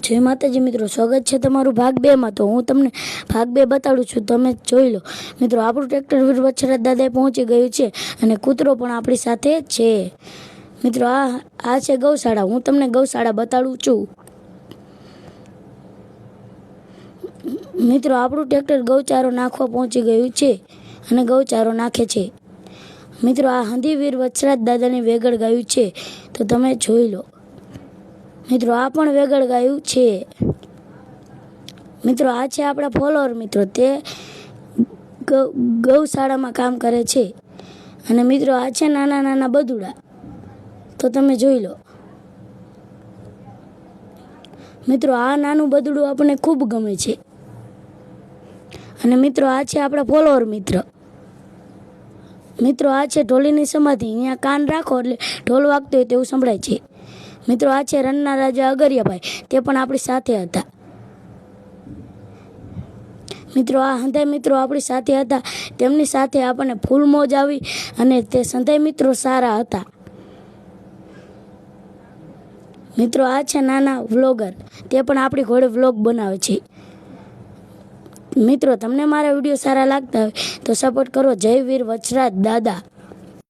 जय माताजी मित्रों, स्वागत है तमारू भाग 2 में। तो हूँ तमने भाग 2 बताड़ू छूं, तमे जोई लो। मित्रों, आपणुं ट्रेक्टर वीर वच्छराज दादाए पहोंची गयुं छे अने कूतरो पण आपणी साथे छे। मित्रों, आ छे गौशाळा। हूँ तमने गौशाळा बताड़ू छूं। मित्रों, आपणुं ट्रेक्टर गौचारो नाखवा पहोंची गयुं छे अने गौचारो नाखे छे। मित्रों, आ हंधी वीर वच्छराज दादाने वेगळ गायुं छे, तो तमे जोई लो। मित्रों, आ पण वेगळ गायुं छे। मित्रों, आ छे आपणा फॉलोअर। मित्रों, ते गौशाळामां काम करे छे। अने मित्रों, आ छे नाना नाना बदुड़ा, तो तमे जोई लो। मित्रों, आ नानुं बदुड़ुं आपणे खूब गमे छे। अने मित्रों, आ छे आपणा फॉलोअर मित्र। मित्रों, आ छे ढोलीनी समाधि। अहींया कान राखो એટલે ઢોલ વાગતો હોય તેવું સંભળાય છે। मित्रों, आ छे रनना राजा अगरियाभाई, ते पण आपणी साथे हता। मित्रों, आ हंधाय मित्रों आपणी साथे हता। तेमनी साथे आपणे फूल मोज आवी अने ते संधाय मित्रों सारा हता। मित्रों, आ छे नाना व्लॉगर, ते पण आपणी घोड़े व्लॉग बनावे छे। मित्रों, तमने मारा विडियो सारा लागता होय तो सपोर्ट करो। जय वीर वच्छराज दादा।